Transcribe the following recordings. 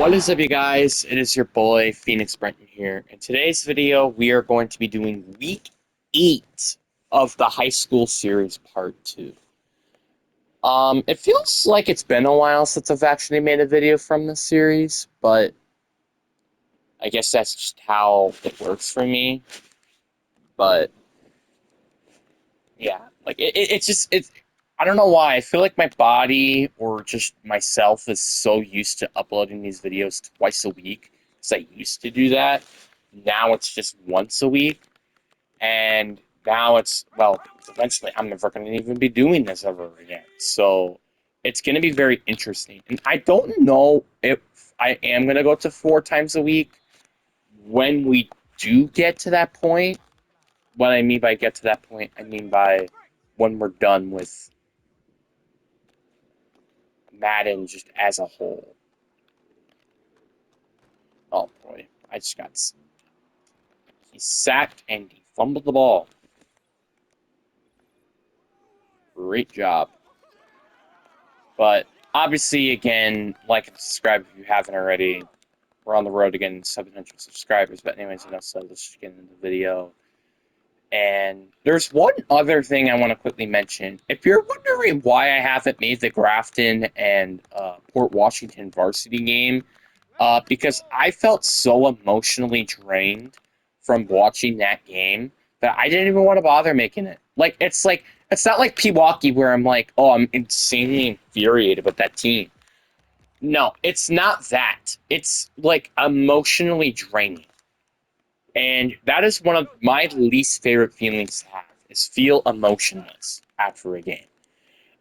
What is up, you guys? It is your boy, Phoenix Brenton here. In today's video, we are going to be doing Week 8 of the High School Series Part 2. It feels like it's been a while since I've actually made a video from this series, but I guess that's just how it works for me. But, yeah, I don't know why. I feel like my body or just myself is so used to uploading these videos twice a week because I used to do that. Now it's just once a week, and now eventually I'm never going to even be doing this ever again. So it's going to be very interesting. And I don't know if I am going to go to 4 times a week when we do get to that point. What I mean by get to that point, I mean by when we're done with Madden just as a whole. Oh boy, he sacked and he fumbled the ball. Great job. But obviously, again, like and subscribe if you haven't already. We're on the road to getting 700 subscribers. But anyways, so let's just get into the video. And there's one other thing I want to quickly mention. If you're wondering why I haven't made the Grafton and Port Washington varsity game, because I felt so emotionally drained from watching that game that I didn't even want to bother making it. It's not like Pewaukee where I'm like, oh, I'm insanely infuriated with that team. No, it's not that. It's like emotionally draining. And that is one of my least favorite feelings to have, is feel emotionless after a game.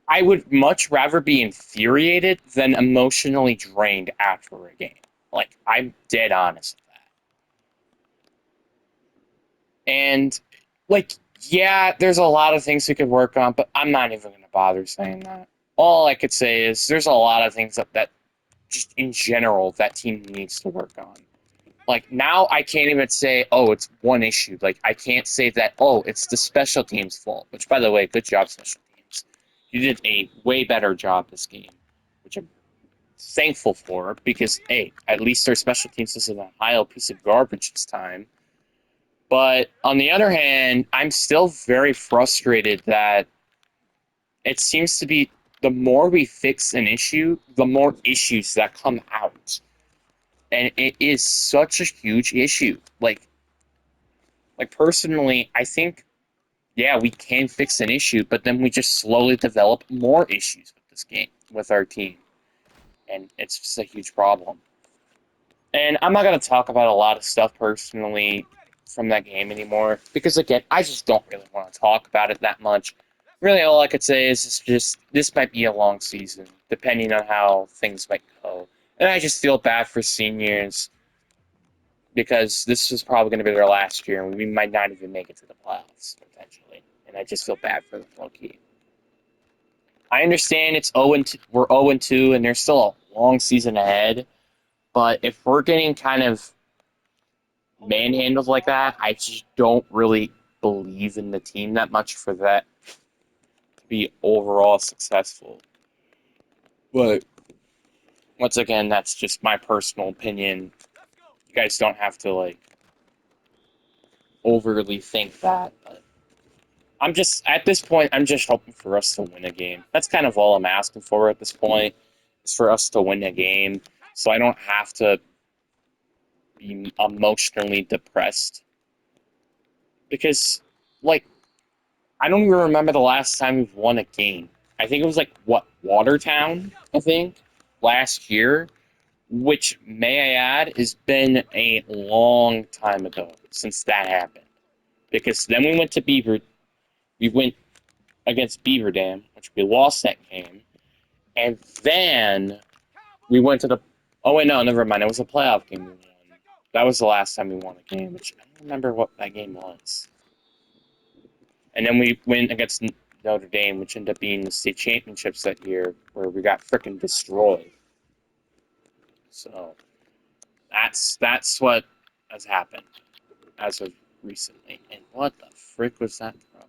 I would much rather be infuriated than emotionally drained after a game. Like, I'm dead honest with that. And, like, yeah, there's a lot of things we could work on, but I'm not even going to bother saying that. All I could say is there's a lot of things that just in general, that team needs to work on. Like, now I can't even say, oh, it's one issue. Like, I can't say that, oh, it's the special teams' fault. Which, by the way, good job, special teams. You did a way better job this game, which I'm thankful for because, hey, at least our special teams isn't a Ohio piece of garbage this time. But on the other hand, I'm still very frustrated that it seems to be the more we fix an issue, the more issues that come out. And it is such a huge issue. Like personally, I think, yeah, we can fix an issue, but then we just slowly develop more issues with this game, with our team. And it's just a huge problem. And I'm not going to talk about a lot of stuff personally from that game anymore, because again, I just don't really want to talk about it that much. Really, all I could say is this might be a long season, depending on how things might go. And I just feel bad for seniors because this is probably going to be their last year, and we might not even make it to the playoffs potentially. And I just feel bad for them, low-key. I understand it's 0-2, we're 0-2, and there's still a long season ahead. But if we're getting kind of manhandled like that, I just don't really believe in the team that much for that to be overall successful. But once again, that's just my personal opinion. You guys don't have to like overly think that. But I'm just at this point, I'm just hoping for us to win a game. That's kind of all I'm asking for at this point, is for us to win a game, so I don't have to be emotionally depressed. Because, like, I don't even remember the last time we've won a game. I think it was like Watertown, I think, last year, which may I add has been a long time ago since that happened. Because then we went against Beaver Dam, which we lost that game, and then we went to the. Oh wait, no, never mind. It was a playoff game we won. That was the last time we won a game, which I don't remember what that game was. And then we went against Notre Dame, which ended up being the state championships that year, where we got freaking destroyed. So that's what has happened as of recently. And what the frick was that from?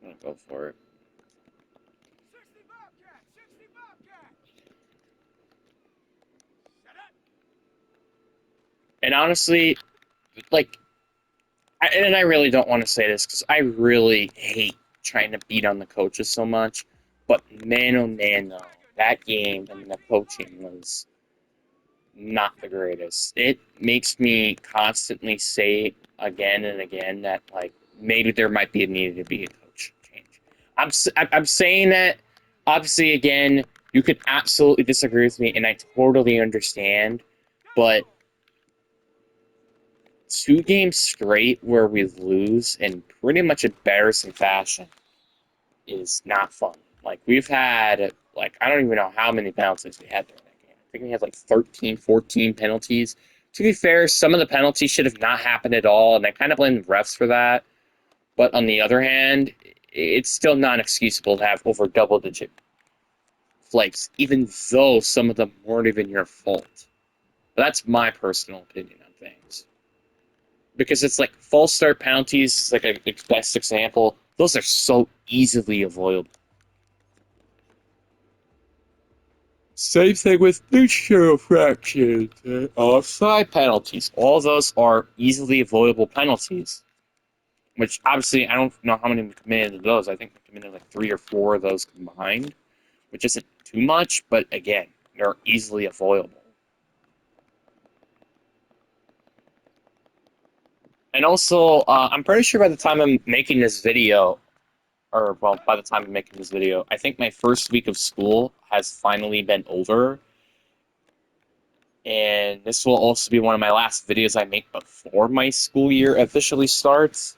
I'm gonna go for it. And honestly, like, and I really don't want to say this because I really hate trying to beat on the coaches so much. But man, oh man, no, that game and the coaching was not the greatest. It makes me constantly say again and again that like maybe there might be a need to be a coach change. I'm saying that obviously again you could absolutely disagree with me and I totally understand, but 2 games straight where we lose in pretty much embarrassing fashion is not fun. Like we've had like I don't even know how many penalties we had during that game. I think we had like 13, 14 penalties. To be fair, some of the penalties should have not happened at all, and I kind of blame the refs for that. But on the other hand, it's still not excusable to have over double-digit flags, even though some of them weren't even your fault. But that's my personal opinion on things. Because it's like false start penalties is like a best example. Those are so easily avoidable. Same thing with neutral infractions, offside penalties. All those are easily avoidable penalties. Which obviously I don't know how many we committed of those. I think we committed like 3 or 4 of those combined, which isn't too much, but again, they're easily avoidable. And also, I'm pretty sure by the time I'm making this video, or well, by the time I'm making this video, I think my first week of school has finally been over. And this will also be one of my last videos I make before my school year officially starts.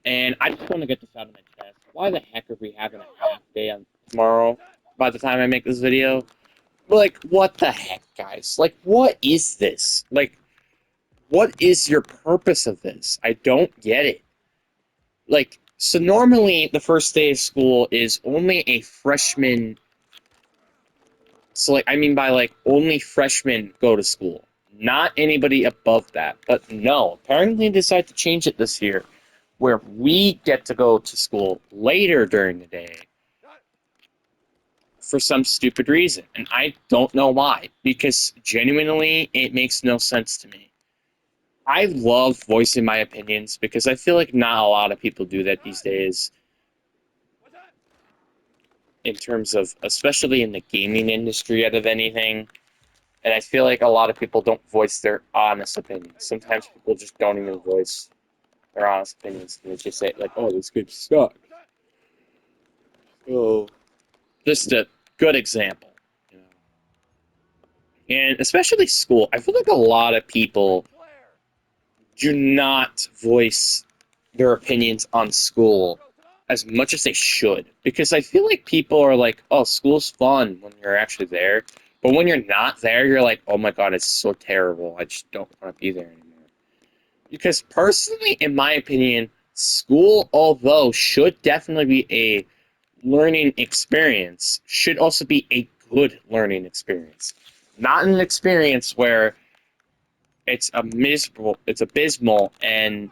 And I just want to get this out of my chest. Why the heck are we having a half day on tomorrow by the time I make this video? Like, what the heck, guys? Like, what is this? Like, what is your purpose of this? I don't get it. Like, so normally the first day of school is only a freshman. So, like, I mean by like only freshmen go to school, not anybody above that. But no, apparently they decided to change it this year, where we get to go to school later during the day for some stupid reason, and I don't know why. Because genuinely, it makes no sense to me. I love voicing my opinions because I feel like not a lot of people do that these days in terms of, especially in the gaming industry, out of anything. And I feel like a lot of people don't voice their honest opinions. Sometimes people just don't even voice their honest opinions. They just say, like, oh, this game sucks. Oh. Just a good example. You know? And especially school. I feel like a lot of people do not voice their opinions on school as much as they should. Because I feel like people are like, oh, school's fun when you're actually there. But when you're not there, you're like, oh my god, it's so terrible. I just don't want to be there anymore. Because personally, in my opinion, school, although should definitely be a learning experience, should also be a good learning experience. Not an experience where it's abysmal and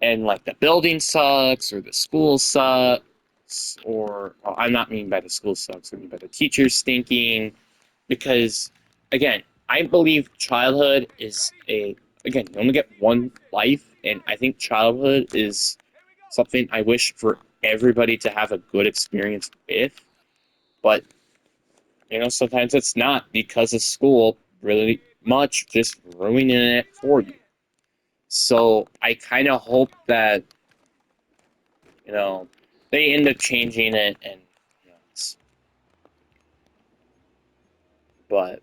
like the building sucks or the school sucks or well, I'm not mean by the school sucks, I mean by the teachers stinking because again, I believe childhood is a again, you only get one life and I think childhood is something I wish for everybody to have a good experience with, but you know, sometimes it's not because of school really much just ruining it for you. So I kind of hope that you know they end up changing it, and you know, but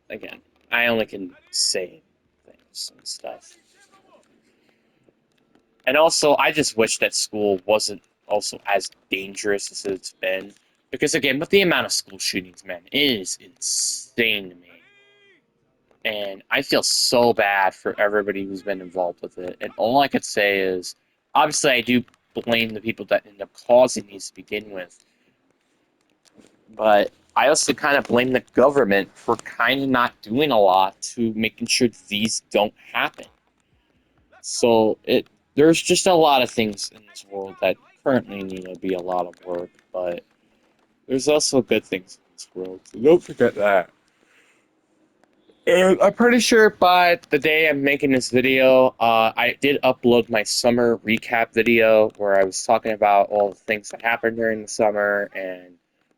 again, I only can say things and stuff. And also, I just wish that school wasn't also as dangerous as it's been, because again, with the amount of school shootings, man, it is insane to me. And I feel so bad for everybody who's been involved with it. And all I could say is, obviously, I do blame the people that end up causing these to begin with. But I also kind of blame the government for kind of not doing a lot to making sure these don't happen. So there's just a lot of things in this world that currently need to be a lot of work, but there's also good things in this world. So don't forget that. I'm pretty sure by the day I'm making this video, I did upload my summer recap video where I was talking about all the things that happened during the summer and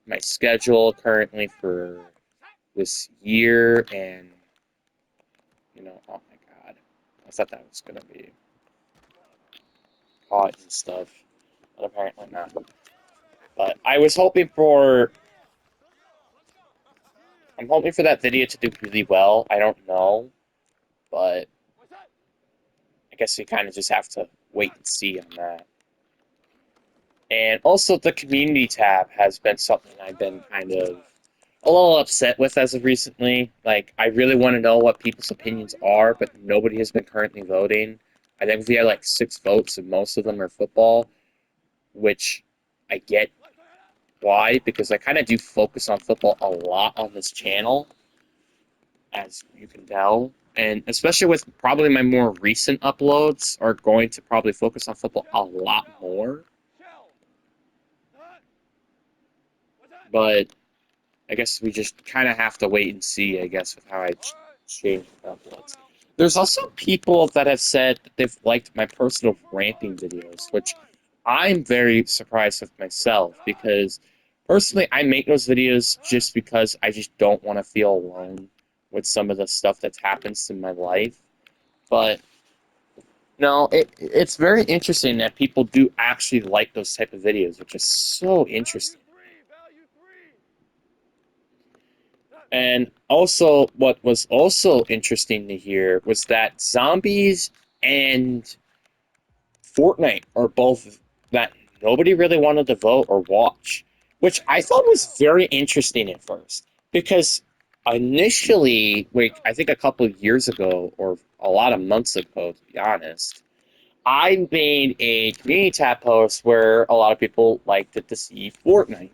my schedule currently for this year. And, oh my god, I thought that was going to be hot and stuff, but apparently not. But I'm hoping for that video to do really well. I don't know, but I guess we kind of just have to wait and see on that. And also, the community tab has been something I've been kind of a little upset with as of recently. Like, I really want to know what people's opinions are, but nobody has been currently voting. I think we had like 6 votes, and most of them are football, which I get why, because I kind of do focus on football a lot on this channel, as you can tell. And especially with probably my more recent uploads are going to probably focus on football a lot more. But I guess we just kind of have to wait and see, I guess, with how I change the uploads. There's also people that have said that they've liked my personal ranting videos, which I'm very surprised with myself because personally, I make those videos just because I just don't want to feel alone with some of the stuff that happens in my life. But no, it's very interesting that people do actually like those type of videos, which is so interesting. And also, what was also interesting to hear was that zombies and Fortnite are both that nobody really wanted to vote or watch, which I thought was very interesting at first. Because initially, like, I think a couple of years ago, or a lot of months ago, to be honest, I made a community tab post where a lot of people liked to see Fortnite.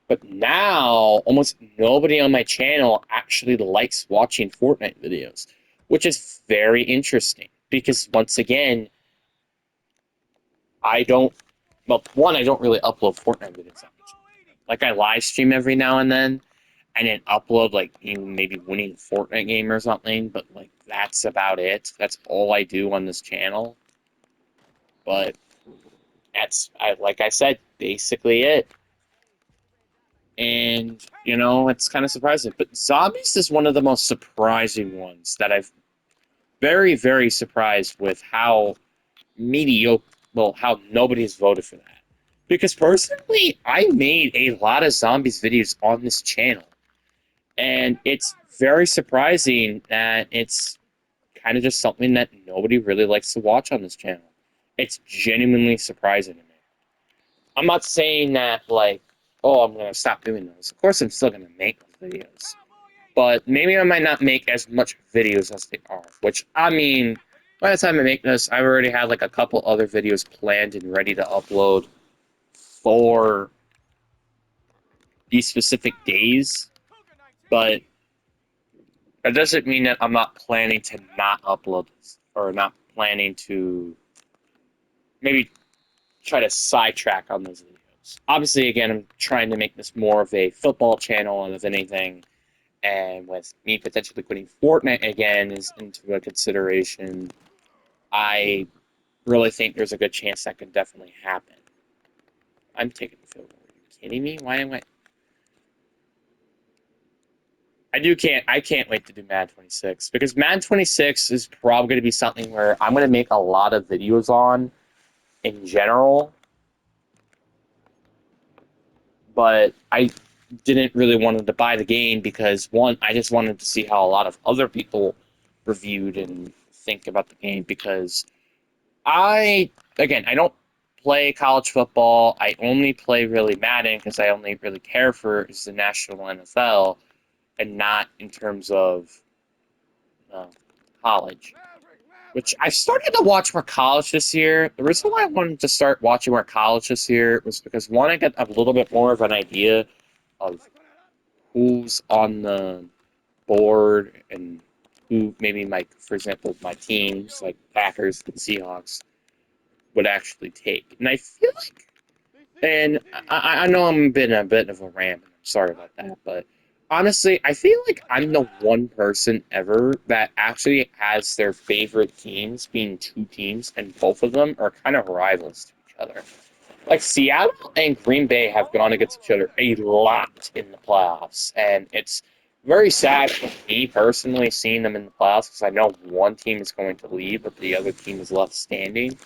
But now, almost nobody on my channel actually likes watching Fortnite videos, which is very interesting because, once again, I don't. Well, one, I don't really upload Fortnite videos that much. Like, I live stream every now and then, and then upload, like, maybe winning a Fortnite game or something, but, like, that's about it. That's all I do on this channel. But like I said, basically it. And, it's kind of surprising. But Zombies is one of the most surprising ones that I've very, very surprised with how mediocre, well, how nobody's voted for that. Because personally, I made a lot of Zombies videos on this channel. And it's very surprising that it's kind of just something that nobody really likes to watch on this channel. It's genuinely surprising to me. I'm not saying that, like, oh, I'm going to stop doing those. Of course, I'm still going to make those videos. But maybe I might not make as much videos as they are. Which, I mean, by the time I make this, I've already had, like, a couple other videos planned and ready to upload for these specific days. But that doesn't mean that I'm not planning to not upload this. Or not planning to maybe try to sidetrack on those videos. Obviously, again, I'm trying to make this more of a football channel than anything, and with me potentially putting Fortnite again is into a consideration, I really think there's a good chance that could definitely happen. I'm taking the field goal. Are you kidding me? Why am I? I can't wait to do Mad 26 because Mad 26 is probably going to be something where I'm going to make a lot of videos on in general. But I didn't really want to buy the game because, one, I just wanted to see how a lot of other people reviewed and think about the game because I don't play college football. I only play really Madden because I only really care for is the national NFL and not in terms of uh, college. Which I started to watch more college this year. The reason why I wanted to start watching more college this year was because, one, I got a little bit more of an idea of who's on the board and who maybe for example, my teams like Packers and Seahawks would actually take. And I feel like, and I know I'm been a bit of a ram. I'm sorry about that, but honestly, I feel like I'm the one person ever that actually has their favorite teams being two teams, and both of them are kind of rivals to each other. Like Seattle and Green Bay have gone against each other a lot in the playoffs, and it's very sad for me personally seeing them in the playoffs because I know one team is going to leave, but the other team is left standing.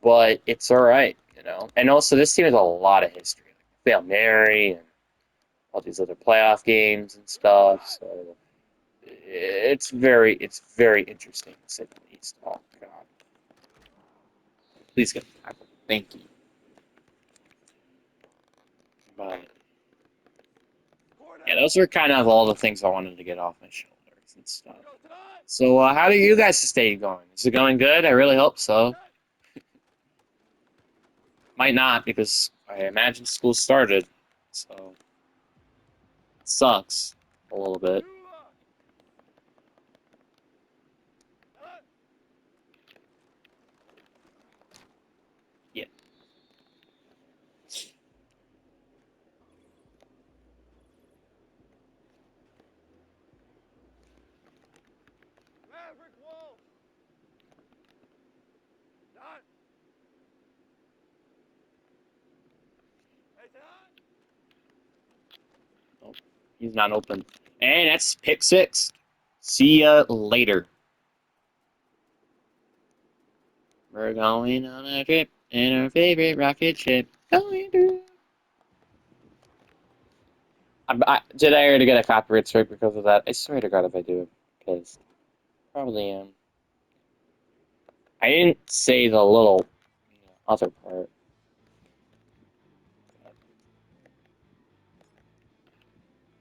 But it's all right, you know. And also, this team has a lot of history, like Hail Mary and all these other playoff games and stuff. So it's very interesting to say the least. Oh God, please get the tackle. Thank you. But yeah, those are kind of all the things I wanted to get off my shoulders and stuff. So, how do you guys' stay going? Is it going good? I really hope so. Might not because I imagine school started, so it sucks a little bit. Yeah. Oh, he's not open. And that's pick six. See ya later. We're going on a trip in our favorite rocket ship. Going to. Did I already get a copyright strike because of that? I swear to God if I do, because probably am. I didn't say the little other part.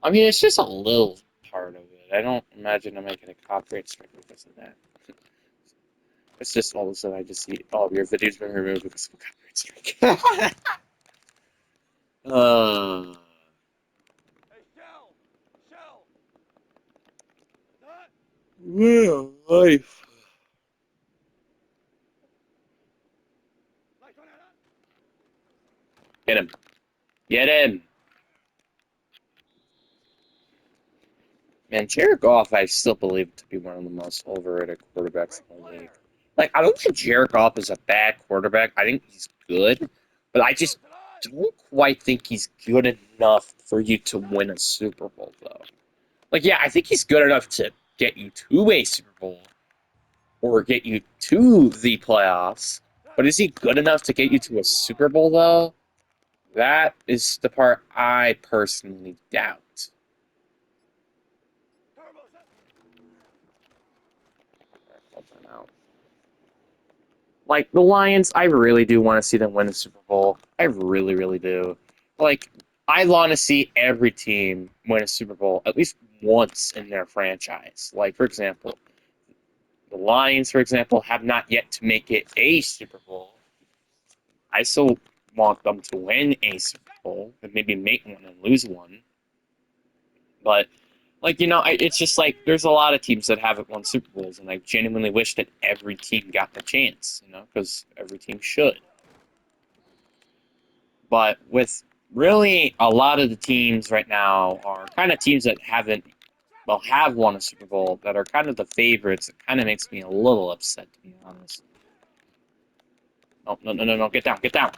I mean, it's just a little part of it. I don't imagine I'm making a copyright strike because of that. It's just all of a sudden I just see all of your videos being removed because of a copyright strike. uh, yeah, life. Get him. Get him. Man, Jared Goff, I still believe to be one of the most overrated quarterbacks in the league. Like, I don't think Jared Goff is a bad quarterback. I think he's good, but I just don't quite think he's good enough for you to win a Super Bowl, though. Like, yeah, I think he's good enough to get you to a Super Bowl or get you to the playoffs, but is he good enough to get you to a Super Bowl, though? That is the part I personally doubt. Open out. Like the Lions, I really do want to see them win the Super Bowl. I really, really do. Like, I want to see every team win a Super Bowl at least once in their franchise. Like, for example, the Lions, for example, have not yet to make it a Super Bowl. I still want them to win a Super Bowl and maybe make one and lose one. But like it's just like there's a lot of teams that haven't won Super Bowls, and I genuinely wish that every team got the chance, because every team should. But with really a lot of the teams right now are kind of teams that have won a Super Bowl that are kind of the favorites. It kind of makes me a little upset, to be honest. Oh, no, no, no, no, get down, get down.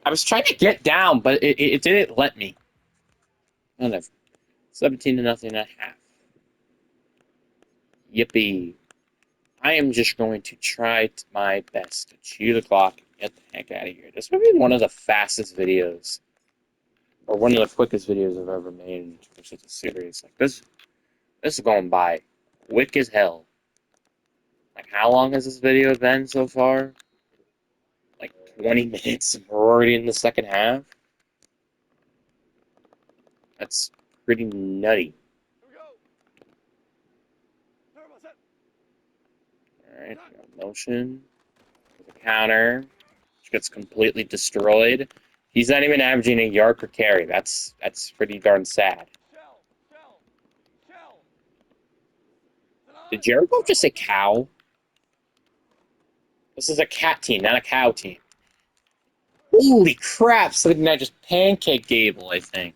I was trying to get down, but it didn't let me. Whatever. 17 to nothing and a half. Yippee. I am just going to try my best to chew the clock and get the heck out of here. This might be one of the fastest videos, or one of the quickest videos I've ever made in such a series. Like this is going by quick as hell. Like, how long has this video been so far? Like 20 minutes, and we're already in the second half? That's pretty nutty. Alright, motion. The counter. Which gets completely destroyed. He's not even averaging a yard per carry. That's pretty darn sad. Did Jericho just say cow? This is a cat team, not a cow team. Holy crap! Something that just pancake Gable, I think.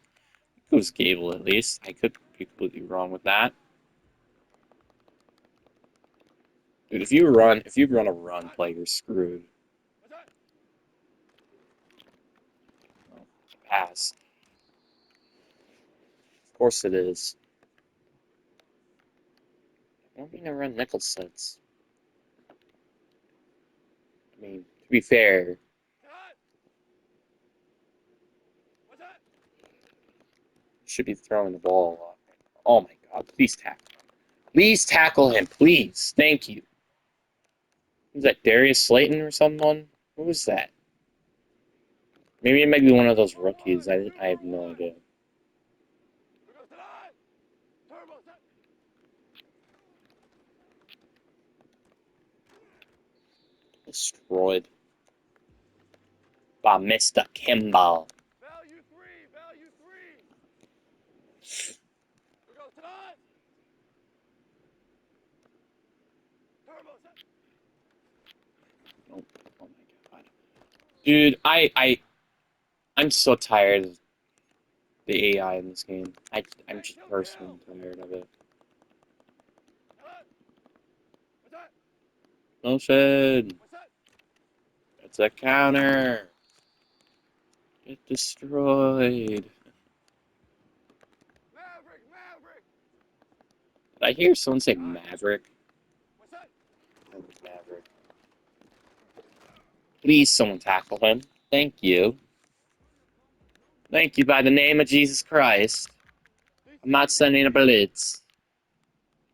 It was Gable, at least. I could be completely wrong with that. Dude, if you run a run play, you're screwed. Oh, pass. Of course it is. I don't mean to run nickel sets. I mean, to be fair, should be throwing the ball a lot. Oh my god, please tackle. Please tackle him, please. Thank you. Was that Darius Slayton or someone? Who was that? Maybe it might be one of those rookies. I have no idea. Destroyed by Mr. Kimball. Value three. We go tonight. Turbo set. Oh my god. Dude, I'm so tired of the AI in this game. I'm just personally tired of it. Motion! What's that? It's a counter! Get destroyed. Maverick. Did I hear someone say Maverick? What's that? Maverick. Please, someone tackle him. Thank you. Thank you, by the name of Jesus Christ. I'm not sending a blitz.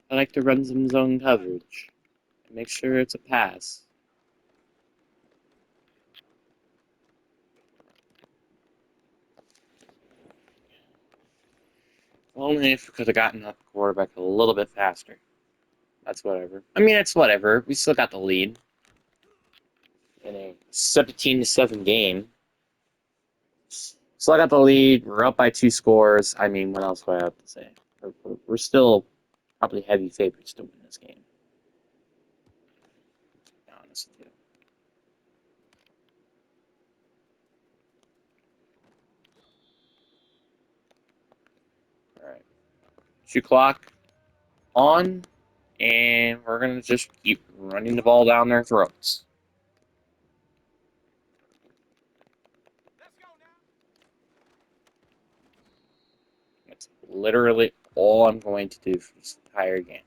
I like to run some zone coverage. Make sure it's a pass. Only if we could have gotten up the quarterback a little bit faster. That's whatever. I mean, it's whatever. We still got the lead in a 17-7 game. Still got the lead. We're up by 2 scores. I mean, what else do I have to say? We're still probably heavy favorites to win this game. To be honest with you. All right. Shoot clock on, and we're gonna just keep running the ball down their throats. Let's go now. That's literally all I'm going to do for this entire game.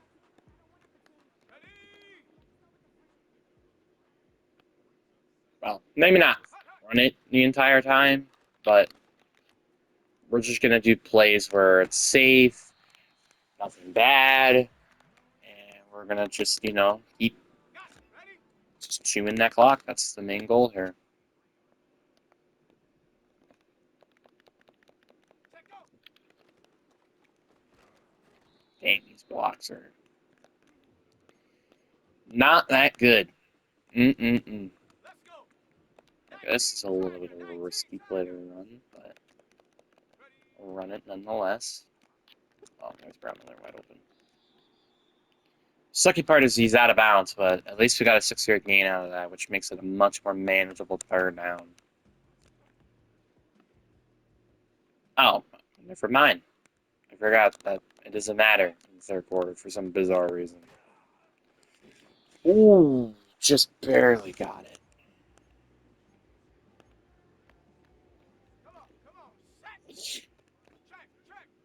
Ready. Well, maybe not run it the entire time, but we're just gonna do plays where it's safe, nothing bad, and we're gonna just, keep Got it. Ready. just chewing that clock. That's the main goal here. Check go. Dang, these blocks are not that good. Mm-mm-mm. Let's go. I guess it's a little bit of a risky play to run, but we'll run it nonetheless. Oh, there's Brown Miller wide open. Sucky part is he's out of bounds, but at least we got a 6-yard gain out of that, which makes it a much more manageable third down. Oh, never mind. I forgot that it doesn't matter in the third quarter for some bizarre reason. Ooh, just barely got it. Come on. Set. Check. Set. Ready.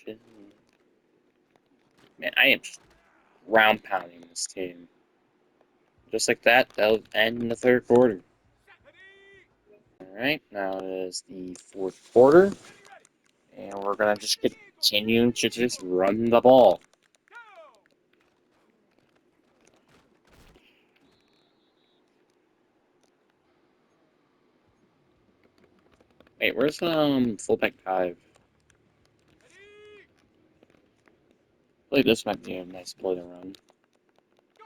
Set it. Man, I am just ground pounding this team. Just like that, that'll end in the third quarter. Alright, now it is the fourth quarter, and we're going to just continue to just run the ball. Go. Wait, where's fullback dive? Ready? I feel like this might be a nice play to run. Go.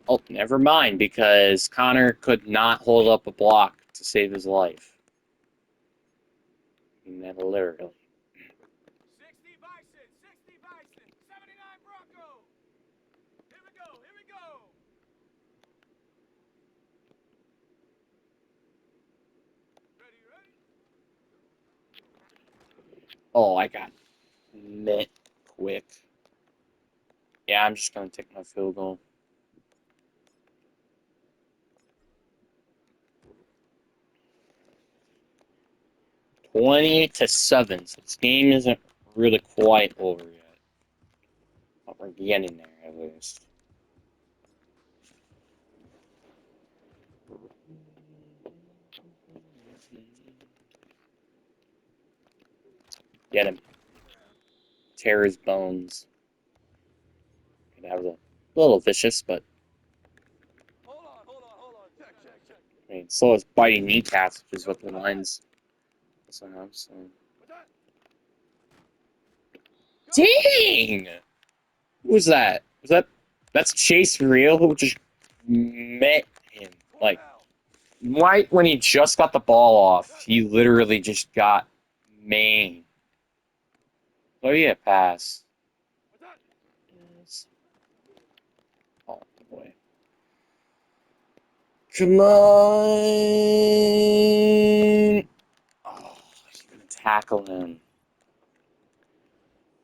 Oh, never mind, because Connor could not hold up a block to save his life. Never literally. 60 Bison, 60 Bison, 79 Bronco. Here we go, here we go. Ready, ready? Oh, I got met quick. Yeah, I'm just gonna take my field goal. $20-7. So this game isn't really quite over yet. But we're getting there at least. Get him. Tear his bones. That was a little vicious, but Hold on. Check, check, check. I mean, so is biting kneecaps, which is what the lines also have. So. What's that? Dang! Who was that? That's Chase for real? Who just met him? Like, right when he just got the ball off, he literally just got main. Oh yeah, pass. What's that? Yes. Oh boy. Come on! Oh, he's gonna tackle him.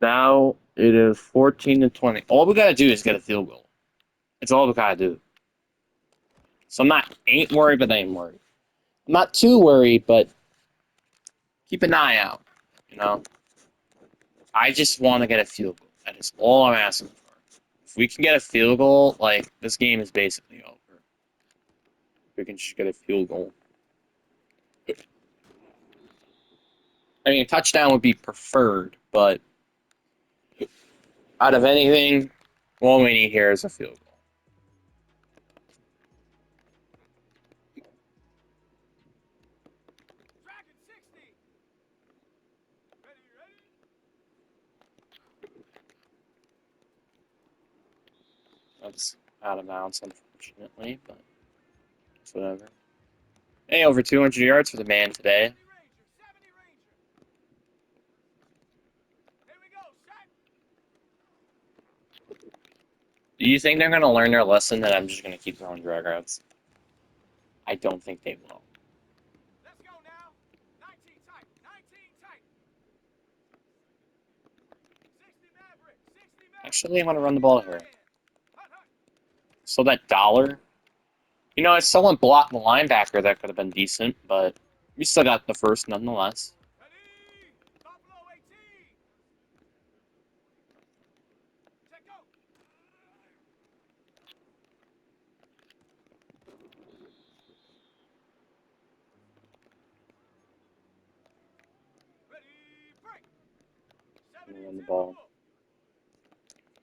Now it is 14-20. All we gotta do is get a field goal. It's all we gotta do. So I'm not ain't worried, but I ain't worried. I'm not too worried, but keep an eye out. You know, I just want to get a field goal. That is all I'm asking for. If we can get a field goal, like this game is basically over. We can just get a field goal. I mean, a touchdown would be preferred, but out of anything, all we need here is a field goal. Dragon 60. Ready, ready? That's out of bounds, unfortunately, but it's whatever. Hey, over 200 yards for the man today. 70 Ranger, 70 Ranger. Here we go, set. Do you think they're going to learn their lesson that I'm just going to keep throwing drag routes? I don't think they will. Let's go now. 19 tight, 19 tight. 60 Maverick, 60 Maverick. Actually, I want to run the ball here. Hut, hut. So that dollar, you know, if someone blocked the linebacker, that could have been decent, but we still got the first nonetheless. Ready? Buffalo 18. Check go. Ready, break. Run the 72. ball.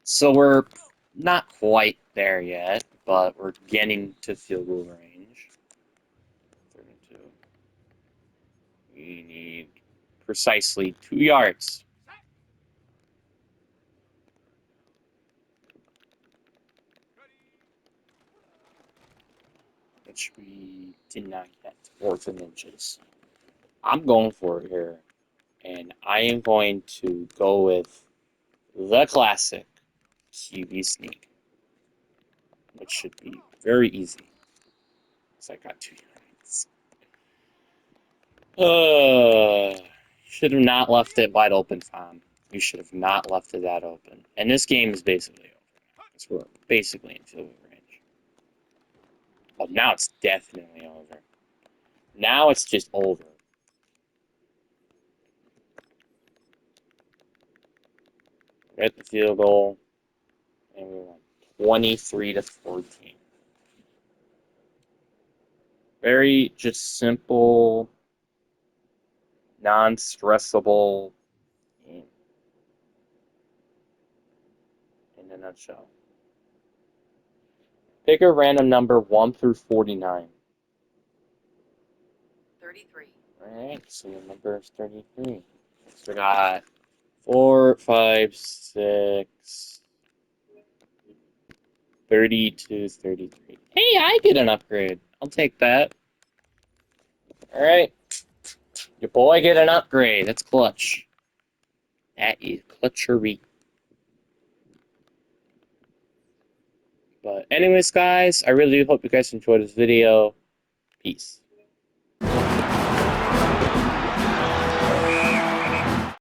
So we're not quite there yet, but we're getting to field goal range. 32. We need precisely 2 yards, Set. Ready. which we did not get. 4th and inches. I'm going for it here, and I am going to go with the classic QB sneak, which should be very easy. So I got 2 yards. Should have not left it wide open, fam. You should have not left it that open. And this game is basically over. Because we're basically in field goal range. Oh, now it's definitely over. Now it's just over. We hit the field goal, and we won 23-14. Very just simple, non-stressable game in a nutshell. Pick a random number 1 through 49. 33. Alright, so the number is 33. So we got 4, 5, 6, 32, 33. Hey, I get an upgrade. I'll take that. Alright. Your boy get an upgrade. That's clutch. That is clutchery. But anyways, guys, I really do hope you guys enjoyed this video. Peace.